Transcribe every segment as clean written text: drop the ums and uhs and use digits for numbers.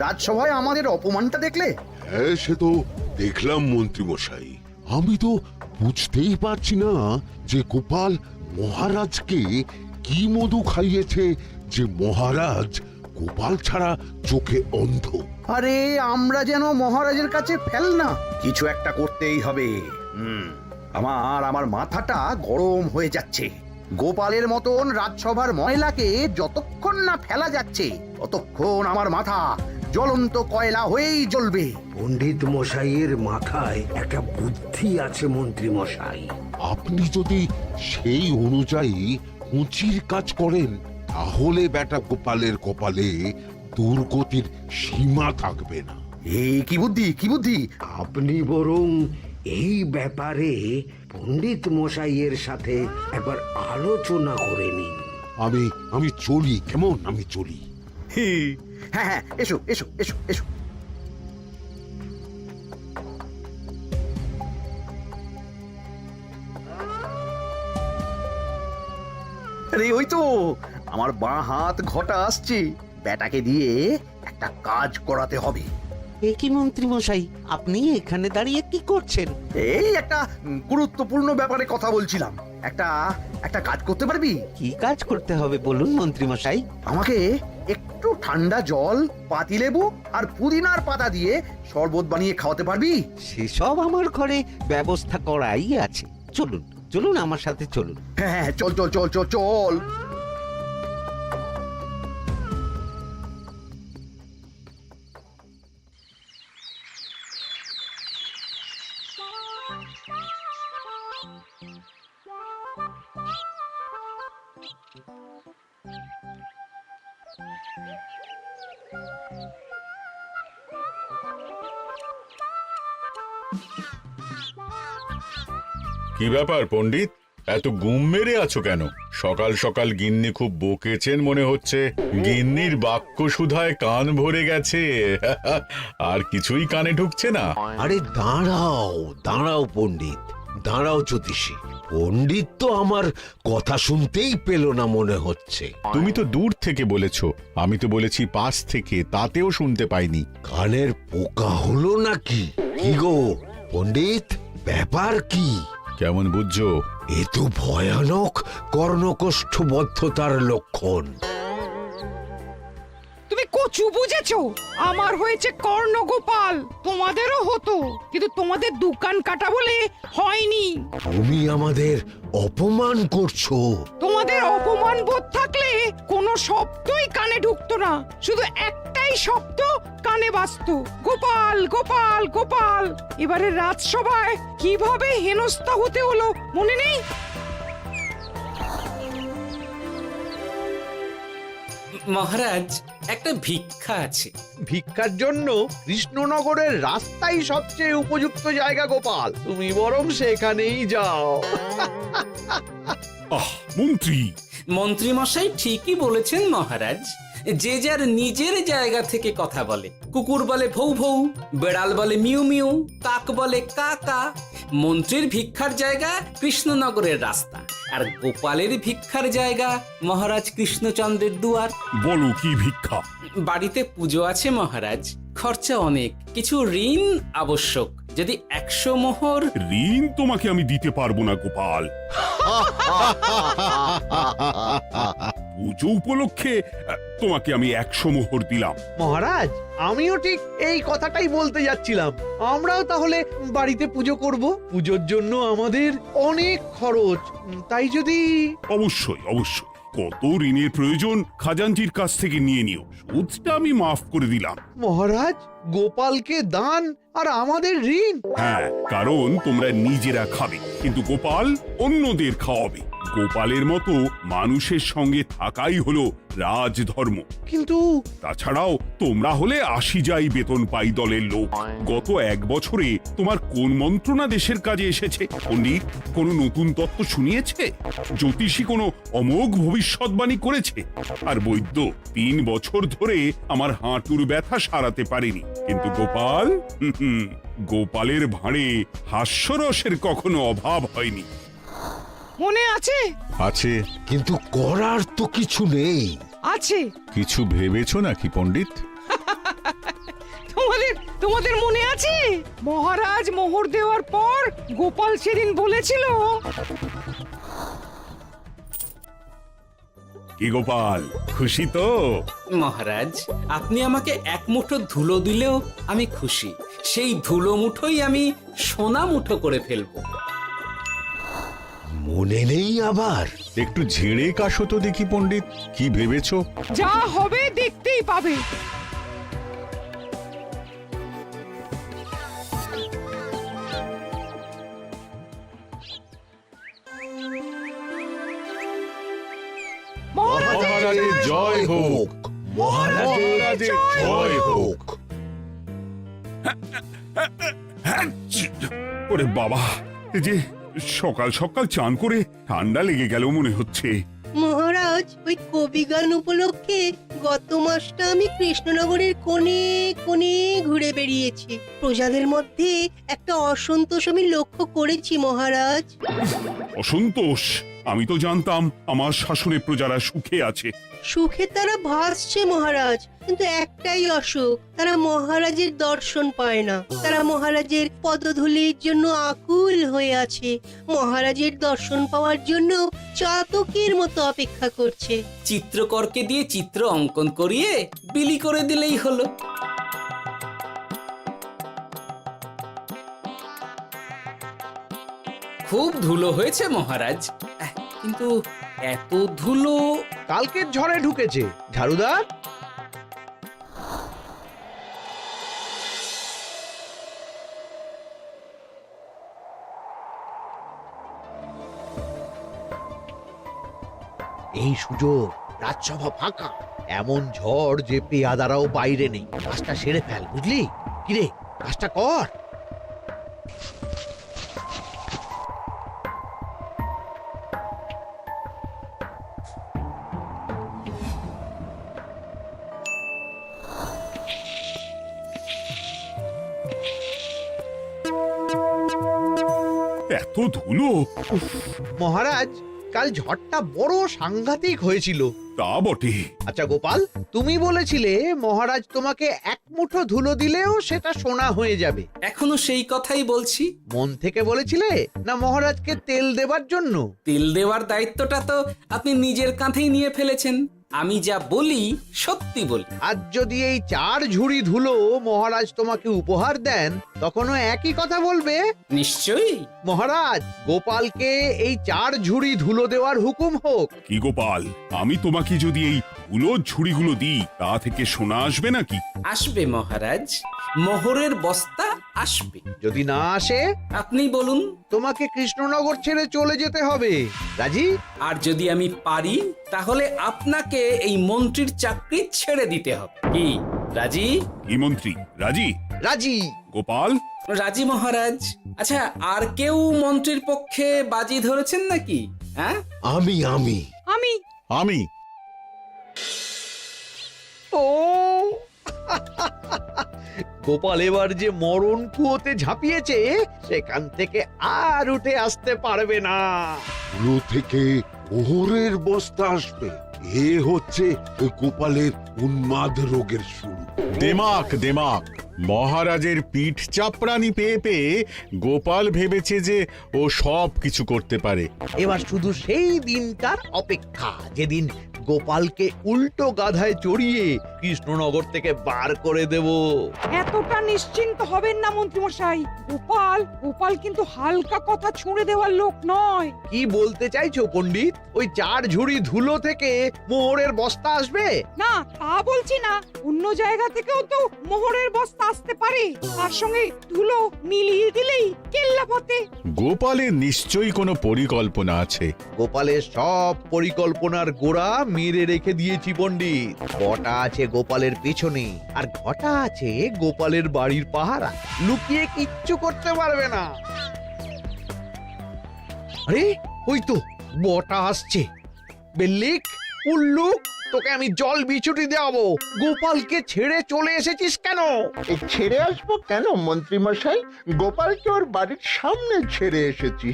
রাজসভায় আমাদের অপমানটা দেখলে? হ্যাঁ, সে তো দেখলাম মন্ত্রী মশাই। আমি তো বুঝতেই পারছি না যে গোপাল মহারাজকে কি মধু খাইয়েছে যে মহারাজ গোপাল ছাড়া চোখে অন্ধ। আরে আমরা যেন মহারাজের কাছে ফেল না, কিছু একটা করতেই হবে। আমার মাথাটা গরম হয়ে যাচ্ছে। গোপালের মতন রাজসভার ময়লাকে যতক্ষণ না ফেলা যাচ্ছে ততক্ষণ আমার মাথা জ্বলন্ত কয়লা হয়েই জ্বলবে। পণ্ডিত মশাইয়ের মাথায় একটা বুদ্ধি আছে মন্ত্রী মশাই। আপনি যদি সেই অনুযায়ী উঁচির কাজ করেন তাহলে বেটা গোপালের কপালে দুর্গতির সীমা থাকবে না। এই কি বুদ্ধি, কি বুদ্ধি? আপনি বরং এই ব্যাপারে পণ্ডিত মশাইয়ের সাথে একবার আলোচনা করে নিন। আমি চলি, কেমন? আমি চলি। হ্যাঁ হ্যাঁ, এসো এসো এসো এসো। আরে ওই তো আমার বাঁ হাত ঘটা আসছে, বেটাকে দিয়ে একটা কাজ করাতে হবে। এ কি মন্ত্রী মশাই, আপনি এখানে দাঁড়িয়ে কি করছেন? এই একটা গুরুত্বপূর্ণ ব্যাপারে কথা বলছিলাম। একটা একটা কাজ করতে পারবি? কি কাজ করতে হবে বলুন মন্ত্রী মশাই। আমাকে একটু ঠান্ডা জল, পাতিলেবু আর পুদিনার পাতা দিয়ে শরবত বানিয়ে খাওয়াতে পারবি? সেসব আমার ঘরে ব্যবস্থা করাই আছে। চলুন চলুন, আমার সাথে চলুন। হ্যাঁ হ্যাঁ, চল চল চল চল চল। কি ব্যাপার পণ্ডিত, এত গুম মেরে আছো কেন? সকাল সকাল গিন্নি খুব বকেছেন মনে হচ্ছে। গিন্নির বাক্য সুধায় কান ভরে গেছে, আর কিছুই কানে ঢুকছে না। আরে দাঁড়াও দাঁড়াও পণ্ডিত, দাঁড়াও জ্যোতিষী। পণ্ডিত তো আমার কথা শুনতেই পেল না মনে হচ্ছে। তুমি তো দূর থেকে বলেছো, আমি তো বলেছি পাশ থেকে, তাতেও শুনতে পাইনি। কানের পোকা হলো নাকি? কি গো পণ্ডিত, ব্যাপার কি? কেমন বুঝছো? এ তো ভয়ানক কর্ণকোষ্ঠবদ্ধতার লক্ষণ। তুমি কচু বুঝেছো? আমার হয়েছে কর্ণগোপাল, তোমাদেরও হতো, কিন্তু তোমাদের দোকান কাটা বলে হয়নি। তুমি আমাদের অপমান করছো। তোমাদের অপমান বোধ থাকলে কোনো শব্দই কানে ঢুকতো না, শুধু একটাই শব্দ কানে বাজতো, গোপাল গোপাল গোপাল। এবারে রাজসভায় কিভাবে হেনস্থা হতে হলো মনে নেই? মহারাজ, একটা ভিক্ষা আছে। ভিক্ষার জন্য কৃষ্ণনগরের রাস্তাই সবচেয়ে উপযুক্ত জায়গা গোপাল, তুমি বরং সেখানেই যাও। মন্ত্রী, মন্ত্রী মশাই ঠিকই বলেছেন মহারাজ। যে যার নিজের জায়গা থেকে কথা বলে। কুকুর বলে ভৌ ভৌ, বেড়াল বলে মিউ মিউ, কাক বলে কা কা। মন্ত্রীর ভিক্ষার জায়গা কৃষ্ণনগরের রাস্তা, আর গোপালের ভিক্ষার জায়গা মহারাজ কৃষ্ণচন্দ্রের দুয়ার। বলো কি ভিক্ষা? বাড়িতে পুজো আছে মহারাজ, খরচা অনেক, কিছু ঋণ আবশ্যক। যদি 100 মোহর। ঋণ তোমাকে আমি দিতে পারবো না গোপাল। পুজো উপলক্ষে তোমাকে আমি 100 মোহর দিলাম। মহারাজ, আমিও ঠিক এই কথাটাই বলতে যাচ্ছিলাম। আমরাও তাহলে বাড়িতে পুজো করব। পুজোর জন্য আমাদের অনেক খরচ, তাই যদি... অবশ্যই অবশ্যই, কত ঋণের প্রয়োজন খাজাঞ্চির কাছ থেকে নিয়ে নিও, সুদটা আমি মাফ করে দিলাম। মহারাজ, গোপালকে দান আর আমাদের ঋণ? হ্যাঁ, কারণ তোমরা নিজেরা খাবে, কিন্তু গোপাল অন্যদের খাওয়াবে। গোপালের মতো মানুষের সঙ্গে থাকাই হলো রাজধর্ম। কিন্তু তাছাড়াও তোমরা হলে 80 যাই বেতন পাই দলের লোক। গত 1 বছরে তোমার কোন মন্ত্রণা দেশের কাজে এসেছে? পণ্ডিত কোনো নতুন তত্ত্ব শুনিয়েছে? জ্যোতিষী কোনো অমোঘ ভবিষ্যৎবাণী করেছে? আর বৈদ্য 3 বছর ধরে আমার হাঁটুর ব্যথা সারাতে পারেনি। কিন্তু গোপাল, গোপালের ভাঁড়ে হাস্যরসের কখনো অভাব হয়নি। মনে আছে? আছে। কিন্তু করার তো কিছু নেই। আছে। কিছু ভেবেছো নাকি পণ্ডিত? তোমাদের মনে আছে মহারাজ মোহর দেওয়ার পর গোপাল সেদিন বলেছিল, কি গোপাল, খুশি তো? মহারাজ, আপনি আমাকে এক মুঠো ধুলো দিলেও আমি খুশি। সেই ধুলো মুঠোই আমি সোনা মুঠো করে ফেলবো। মনে নেই আবার? একটু ঝেড়ে কাশো তো দেখি পণ্ডিত, কি ভেবেছো? যা হবে দেখতেই পাবে। মহারাজের জয় হোক, মহারাজের জয় হোক। ওরে বাবা, এই যে সকাল সকাল চান করে ঠান্ডা লেগে গেল মনে হচ্ছে। মহারাজ, ওই কবি গান উপলক্ষে গত মাসটা আমি কৃষ্ণনগরের কোণে কোণে ঘুরে বেরিয়েছি। প্রজাদের মধ্যে একটা অসন্তোষ আমি লক্ষ্য করেছি মহারাজ। অসন্তোষ? আমি তো জানতাম আমার শাসনে প্রজারা সুখে আছে। সুখে তারা ভাসছে মহারাজ, কিন্তু একটাই অসুখ, তারা মহারাজের দর্শন পায় না। তারা মহারাজের পদধূলির জন্য আকুল হয়ে আছে, মহারাজের দর্শন পাওয়ার জন্য চাতকের মতো অপেক্ষা করছে। চিত্রকরকে দিয়ে চিত্র অঙ্কন করিয়ে বিলি করে দিলেই হলো। খুব ধুলো হয়েছে মহারাজ, কিন্তু এত ধুলো। কালকের ঝড়ে ঢুকেছে। ঝাড়ুদার, এই সুযোগ, রাজসভা ফাঁকা, এমন ঝড় যে পেয়াদারাও বাইরে নেই। কাজটা সেরে ফেল, বুঝলি? কিরে, কাজটা কর। এত ধুলো! উফ, মহারাজ, কাল ঝড়টা বড় সাংঘাতিক হয়েছিল। তা বটে। আচ্ছা গোপাল, তুমি বলেছিলে মহারাজ তোমাকে এক মুঠো ধুলো দিলেও সেটা সোনা হয়ে যাবে। এখনো সেই কথাই বলছি। মন থেকে বলেছিলে না মহারাজকে তেল দেবার জন্য? তেল দেওয়ার দায়িত্বটা তো আপনি নিজের কাঁধেই নিয়ে ফেলেছেন। আমি যা বলি সত্যি বলি। আজ যদি এই 4 ঝুড়ি ধুলো মহারাজ তোমাকে উপহার দেন, তখনও একই কথা বলবে? নিশ্চয়ই। মহারাজ, গোপালকে এই 4 ঝুড়ি ধুলো দেওয়ার হুকুম হোক। কি গোপাল, আমি তোমাকে যদি এই ধুলো ঝুড়িগুলো দিই, তা থেকে সোনা আসবে নাকি? আসবে মহারাজ, মোহরের বস্তা আসবে। যদি না আসে, আপনি বলুন। তোমাকে কৃষ্ণনগর ছেড়ে চলে যেতে হবে। রাজি? আর যদি আমি পারি, তাহলে আপনাকে এই মন্ত্রীর চাকরি ছেড়ে দিতে হবে। কি রাজি? কি মন্ত্রী, রাজি? রাজি। গোপাল? রাজি মহারাজ। আচ্ছা, আর কেউ মন্ত্রীর পক্ষে বাজি ধরেছেন নাকি? হ্যাঁ, আমি আমি আমি আমি ও গোপাল এবার যে মরণ কুয়োতে ঝাঁপিয়েছে, সেখান থেকে আর উঠে আসতে পারবে না। ধুলো থেকে মোহরের বস্তা আসবে, এ হচ্ছে গোপালের উন্মাদ রোগের শুরু। দেমাক দেমাক, মহারাজের পিঠ চাপড়ানি পেয়ে পেয়ে গোপাল ভেবেছে যে ও সব কিছু করতে পারে। এবার শুধু সেই দিনকার অপেক্ষা, যেদিন গোপালকে উল্টো গাধায় চড়িয়ে কৃষ্ণনগর থেকে বার করে দেব। এতটা নিশ্চিন্ত হবেন না মন্ত্রী মশাই। গোপাল কিন্তু হালকা কথা ছুঁড়ে দেওয়ার লোক নয়। কি বলতে চাইছো পণ্ডিত? ওই 4 ঝুড়ি ধুলো থেকে মোহরের বস্তা আসবে? না, তা বলছি না। অন্য জায়গা থেকেও তো মোহরের বস্তা আসতে পারে। তার সঙ্গে ধুলো মিলিয়ে দিলেই কেল্লা ফতে। গোপালের নিশ্চয়ই কোনো পরিকল্পনা আছে। গোপালের সব পরিকল্পনার গোড়া মেরে রেখে দিয়েছি পণ্ডিত। ঘটা আছে গোপালের পেছনে, আর ঘটা আছে গোপালের বাড়ির পাহারা। লুকিয়ে কিচ্ছু করতে পারবে না। আরে ওই তো বটা আসছে। বেল্লিক, উল্লুক, তোকে আমি জল বিছুটি দেওয়াবো। গোপালকে ছেড়ে চলে এসেছিস কেন? এই ছেড়ে আসবো কেন মন্ত্রী মশাই? গোপালকে ওর বাড়ির সামনে ছেড়ে এসেছি।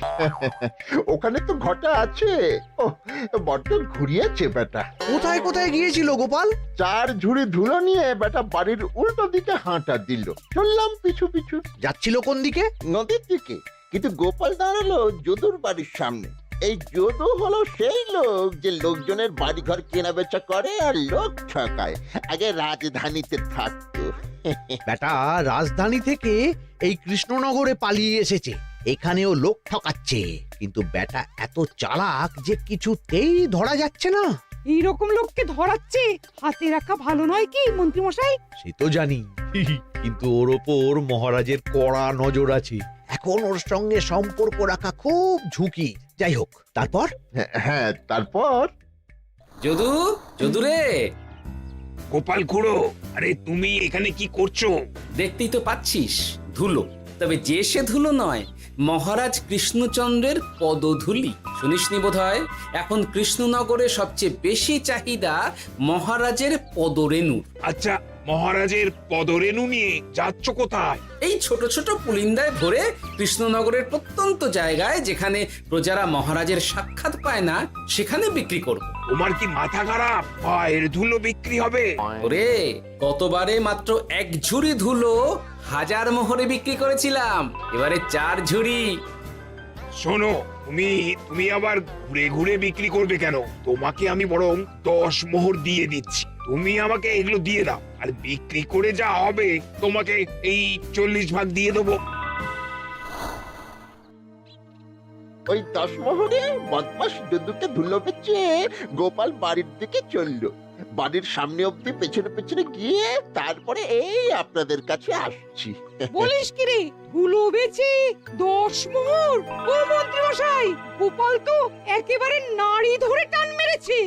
ওখানে তো ঘটা আছে। ও বড্ড ঘুরিয়েছে বেটা। কোথায় কোথায় গিয়েছিল গোপাল? 4 ঝুড়ি ধুলো নিয়ে বেটা বাড়ির উল্টো দিকে হাঁটা দিল। চললাম পিছু পিছু যাচ্ছিল কোন দিকে? নদীর দিকে, কিন্তু গোপাল দাঁড়ালো যদুর বাড়ির সামনে। এই যদু হলো সেই লোক যে লোকজনের বাড়িঘর কেনা বেচা করে আর লোক ঠকায়। আগে রাজধানীতে থাকতো। বেটা রাজধানী থেকে এই কৃষ্ণনগরে পালিয়ে এসেছে, এখানেও লোক ঠকাচ্ছে। কিন্তু বেটা এত চালাক যে কিছুতেই ধরা যাচ্ছে না। এইরকম লোককে ধরাচ্ছে হাতে রাখা ভালো নয় কি মন্ত্রী মশাই? সে তো জানি, কিন্তু ওর ওপর মহারাজের কড়া নজর আছে। এখন ওর সঙ্গে সম্পর্ক রাখা খুব ঝুঁকি। যাই হোক, তারপর? হ্যাঁ তারপর যদু, যদু রে, গোপাল খুড়ো, আরে তুমি এখানে কি করছো? দেখতেই তো পাচ্ছিস ধুলো। তবে যে সে ধুলো নয়, মহারাজ কৃষ্ণচন্দ্রের পদধূলি। শুনিসনি বোধহয় এখন কৃষ্ণনগরে সবচেয়ে বেশি চাহিদা মহারাজের পদরেণু। আচ্ছা, মহারাজের পদরেণু নিয়ে যাচ্ছ কোথায়? এই ছোট ছোট পুলিন্দায় ভরে কৃষ্ণনগরের প্রত্যন্ত জায়গায় যেখানে প্রজারা মহারাজের সাক্ষাৎ পায় না সেখানে বিক্রি করব। তোমার কি মাথা খারাপ? পায়ের ধুলো বিক্রি হবে? ওরে, গতবারে মাত্র 1 ঝুড়ি ধুলো 1000 মোহরে বিক্রি করেছিলাম, এবারে 4 ঝুড়ি। শোনো, তুমি আবার ঘুরে ঘুরে বিক্রি করবে কেন? তোমাকে আমি বরং 10 মোহর দিয়ে দিচ্ছি। তুমি আমাকে এগুলো দিয়ে দাও, আর বিক্রি করে যা হবে তোমাকে এই 40 ভাগ দিয়ে দেবো। ওই 10 মোহরে বদমাস যদুকে ধুলো বেচে গোপাল বাড়ির দিকে চললো। বাড়ির সামনে অব্দি পেছনে পেছনে গিয়ে তারপরে এই আপনাদের কাছে আসছি। বলিস কি রে, ধুলো বেচে 10 মোহর? ও মন্ত্রী মশাই, গোপাল তো একেবারে নাড়ি ধরে টান মেরেছে।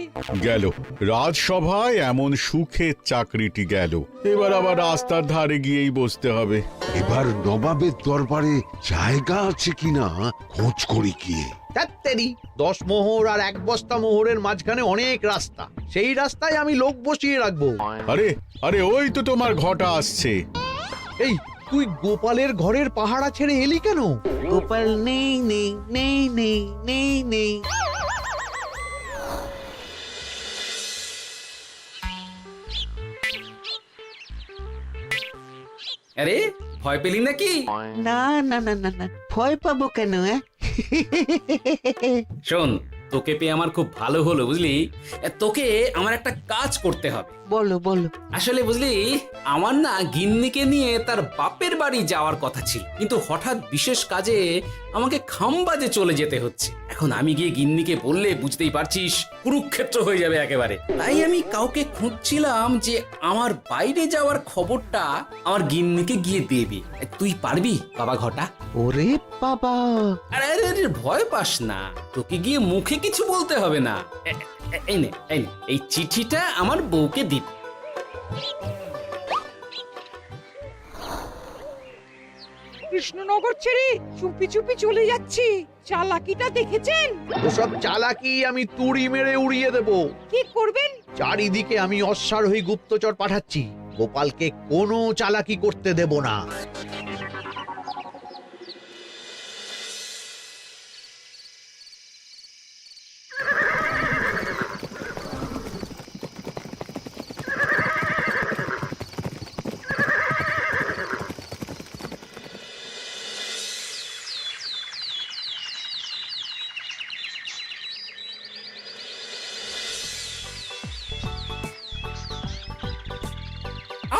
গেল রাজসভায় এমন সুখের চাকরিটি গেল। এবার আবার রাস্তার ধারে গিয়েই বসতে হবে। এবার নবাবের দরবারে জায়গা আছে কিনা খোঁজ করি গিয়ে। তাত্তেরি 10 মোহর আর 1 বস্তা মোহরের মাঝখানে অনেক রাস্তা, সেই রাস্তায় আমি লোক বসিয়ে রাখবো। আরে আরে, ওই তো তোমার ঘটা আসছে। এই তুই গোপালের ঘরের পাহারা ছেড়ে এলি কেন? গোপাল নেই নেই নেই নেই নেই নেই। আরে, ভয় পেলি নাকি? না না না না না, ভয় পাবো কেন? শোন, তোকে পেয়ে আমার খুব ভালো হলো বুঝলি। তোকে আমার একটা কাজ করতে হবে। বলো বলো। আসলে বুঝলি, আমার না গিন্নিকে নিয়ে তার বাপের বাড়ি যাওয়ার কথা ছিল, কিন্তু হঠাৎ বিশেষ কাজে আমাকে খামবাজে চলে যেতে হচ্ছে। এখন আমি গিয়ে গিন্নিকে বললে বুঝতেই পারছিস কুরুক্ষেত্র হয়ে যাবে একেবারে। তাই আমি কাউকে খুঁজছিলাম যে আমার বাইরে যাওয়ার খবরটা আমার গিন্নিকে গিয়ে দেবে। তুই পারবি বাবা ঘটা? ওরে বাবা, আরে আরে আরে, ভয় পাস না, তোকে গিয়ে মুখে কিছু বলতে হবে না। এই নে, এই চিঠিটা আমার বউকে দিবি। কৃষ্ণনগর ছেড়ে চুপি চুপি চলে যাচ্ছি, চালাকিটা দেখেছেন? ওসব চালাকি আমি তুড়ি মেরে উড়িয়ে দেব। কি করবেন? চারিদিকে আমি অশ্বারোহী গুপ্তচর পাঠাচ্ছি, গোপালকে কোনো চালাকি করতে দেব না।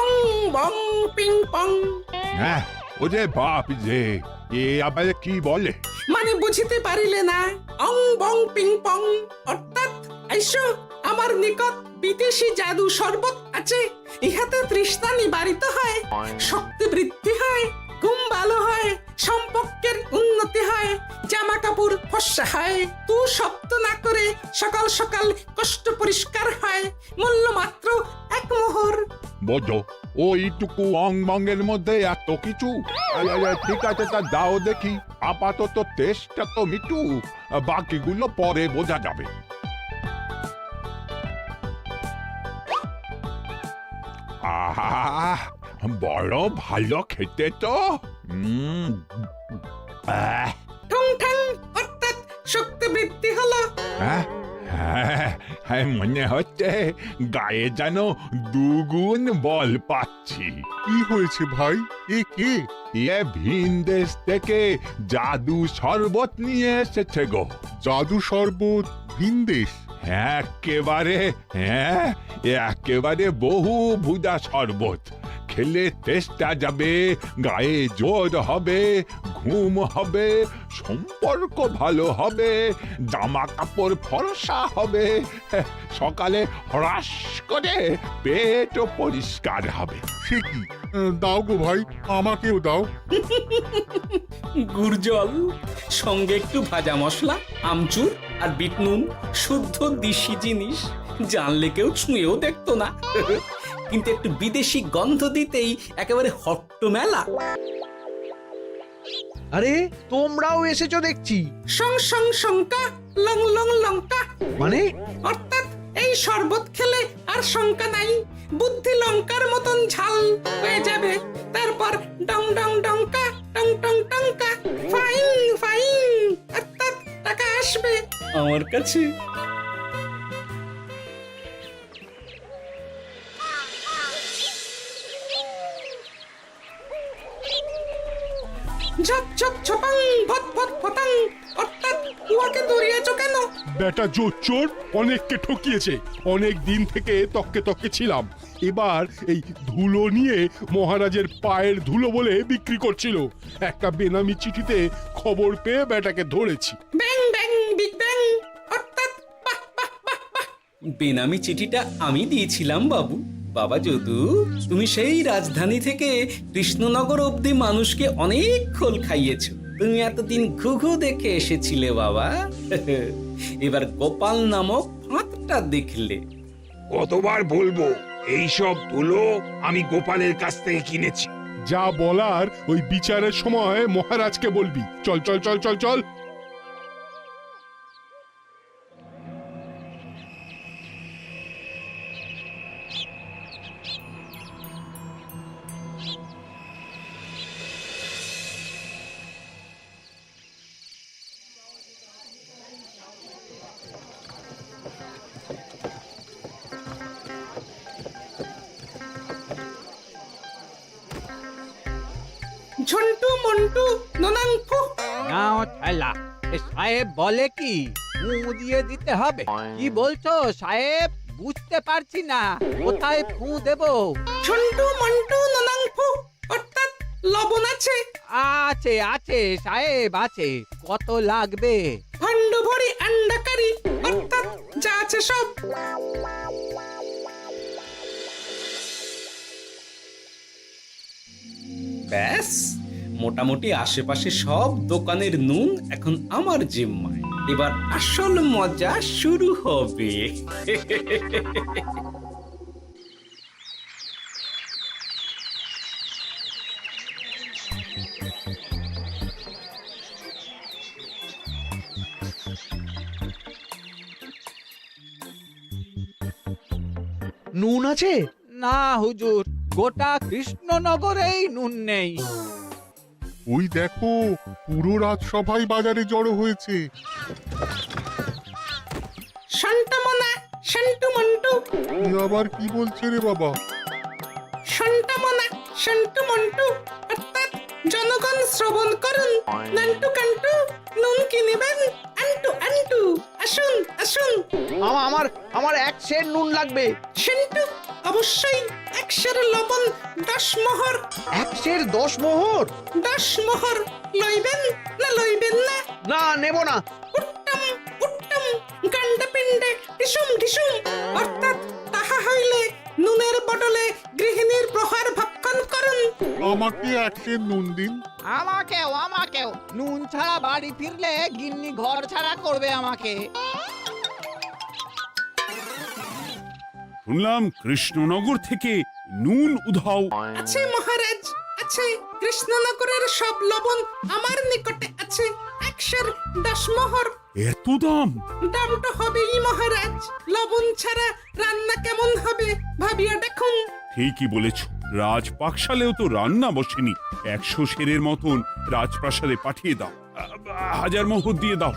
অং বং পিং পং। হ্যাঁ, ওরে বাপ রে, এ আবার কি বলে? মানে বুঝিতে পারিলে না? অং বং পিং পং অর্থাৎ আইসো আমার নিকট বিদেশি জাদু শরবত আছে। ইহাতে তৃষ্ণা নিবারিত হয়, শক্তি বৃদ্ধি হয়, ঘুম ভালো হয়, সম্পর্কের উন্নতি হয়, জামা কাপড় ফর্সা হয়, তু শব্দ না করে সকাল সকাল কষ্ট পরিষ্কার হয়, মূল্য মাত্র 1 মোহর। বোঝো, ওইটুকু অং বঙ্গের মধ্যে এত কিছু? ঠিক আছে, তা দাও দেখি। আপাতত টেস্টটা তো মিটু, বাকিগুলো পরে বোঝা যাবে। আহ বড় ভালো খেতে তো আহ, ঠং ঠং অর্থাৎ শক্তি বৃদ্ধি হলো। হ্যাঁ, হ্যাঁ, মনে হচ্ছে গায়ে যেন দুগুণ বল পাচ্ছি। কি হয়েছে ভাই? এ কে? এ ভিন দেশ থেকে জাদু শরবত নিয়ে এসেছে গো। জাদু শরবত ভিন দেশ? একেবারে, হ্যাঁ, একেবারে বহু ভুদা শরবত। খেলে তেষ্টা যাবে, গায়ে জোর হবে, ঘুম হবে, সম্পর্ক ভালো হবে, জামা কাপড় ফর্সা হবে, সকালে হ্রাস করে পেটও পরিষ্কার হবে। সে কি? দাও গো ভাই, আমাকেও দাও। গুড় জল সঙ্গে একটু ভাজা মশলা, আমচুর আর বিট নুন, শুদ্ধ দেশি জিনিস। জানলে কেউ ছুঁয়েও দেখতো না, কিন্তু একটু বিদেশি গন্ধ দিতেই একেবারে হট্ট মেলা। আরে তোমরাও এসেছো দেখছি। সং সং শঙ্কা লং লং লঙ্কা, মানে অর্থাৎ এই শরবত খেলে আর শঙ্কা নাই, বুদ্ধি লঙ্কার মতন ঝাল হয়ে যাবে। তারপর ডং ডং ডঙ্কা, টং টং টঙ্কা, ফাইন ফাইন, অর্থাৎ টাকা আসবে আমার কাছে। ঝপ ঝপ ছপাং ভট ভট ফটাং, অর্থাৎ উহাকে দৌড়িয়েছ কেন? বেটা জোচ্চোর অনেককে ঠকিয়েছে। অনেক দিন থেকে তককে তককে ছিলাম। এবার এই ধুলো নিয়ে মহারাজের পায়ের ধুলো বলে বিক্রি করছিল। একটা বেনামি চিঠিতে খবর পেয়ে বেটাকে ধরেছি। ব্যাং ব্যাং বিগ ব্যাং, অর্থাৎ বাহ বাহ বাহ বাহ। বেনামি চিঠিটা আমি দিয়েছিলাম বাবু। বাবা যদু, তুমি সেই রাজধানী থেকে কৃষ্ণনগর অবধি মানুষকে অনেক খোল খাইয়েছো। তুমি এতদিন ঘুঘু দেখে এসেছিলে বাবা, এবার গোপাল নামক ফাঁদটা দেখলে। কতবার বলবো এইসব ধুলো আমি গোপালের কাছ থেকে কিনেছি। যা বলার ওই বিচারের সময় মহারাজকে বলবি। চল চল চল চল চল। ঝন্টু মন্টু ননাঙ্কু, নাও ঠেলা। এ সাহেব বলে কি ফু দিয়ে দিতে হবে? কি বলছো সাহেব? বুঝতে পারছি না, কোথায় ফু দেব? ঝন্টু মন্টু ননাঙ্কু, অর্থাৎ লবণ আছে? আছে আছে সাহেব আছে। কত লাগবে? ভাণ্ড ভরি আন্ডাকারি, অর্থাৎ যা আছে সব। ব্যাস, মোটামুটি আশেপাশে সব দোকানের নুন এখন আমার জিম্মায়। এবার আসল মজা শুরু হবে। নুন আছে? না হুজুর, গোটা কৃষ্ণনগরেই নুন নেই। ওই দেখো, পুরো রাজসভাই বাজারে জড়ো হয়েছে। শান্তামনা শান্টু মন্টু, এ আবার কি বলছে রে বাবা? শান্তামনা শান্টু মন্টু, অর্থাৎ জনগণ শ্রবণ করুন। নান্টু কান্টু, নুন কিনিবেন আন্টু আন্টু, আসুন আসুন। আমার আমার এক সের নুন লাগবে। সেন্টু, অবশ্যই 100 লবণ 10 মোহর। এক সের 10 মোহর? 10 মোহর লইবেন না লইবেন না? না, নেব না। উত্তম উত্তম, গান্ডা পিণ্ডে ঢিসুম ঢিসুম, অর্থাৎ তাহা হইলে নুনের বদলে গৃহিণীর প্রহার ভক্ষণ করুন। আমাকে এক সের নুন দিন। আমাকেও আমাকেও। নুন ছাড়া বাড়ি ফিরলে গিন্নি ঘর ছাড়া করবে আমাকে। শুনলাম কৃষ্ণনগর থেকে নুন উধাও। আছে মহারাজ, আছে। কৃষ্ণনগরের সব লবণ আমার নিকটে আছে। 110 মোহর। এত দাম? দাম তো হবেই মহারাজ। লবণ ছাড়া রান্না কেমন হবে ভাবিয়া দেখুন। ঠিকই বলেছ। রাজপাকশালেও তো রান্না বসেনি। 100 সেরের মতন রাজপ্রাসাদে পাঠিয়ে দাও। 1000 মোহর দিয়ে দাও।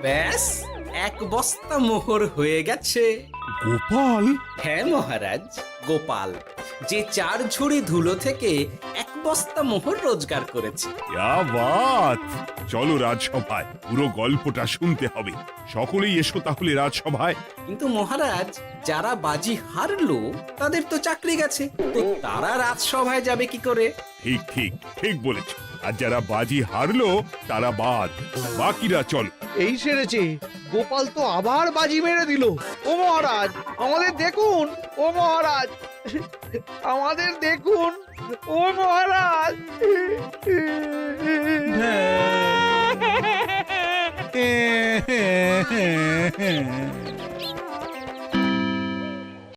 ব্যাস 1 বস্তা মোহর হয়ে গেছে। গোপাল, হ্যাঁ মহারাজ, গোপাল যে 4 ঝুড়ি ধুলো থেকে 1 বস্তা মোহর রোজগার করেছে। ইয়া বাত! চলো রাজসভায়, পুরো গল্পটা শুনতে হবে। সকলেই এসো তাহলে রাজসভায়। কিন্তু মহারাজ, যারা বাজি হারলো তাদের তো চাকরি গেছে, তো তারা রাজসভায় যাবে কি করে? ঠিক ঠিক ঠিক বলেছ। আর যারা বাজি হারলো তারা বাদ, বাকিরা চল। এই সেরেছে, গোপাল তো আবার বাজি মেরে দিল। ও মহারাজ, আমাদের দেখুন। ও মহারাজ, আমাদের দেখুন। ও মহারাজ। হ্যাঁ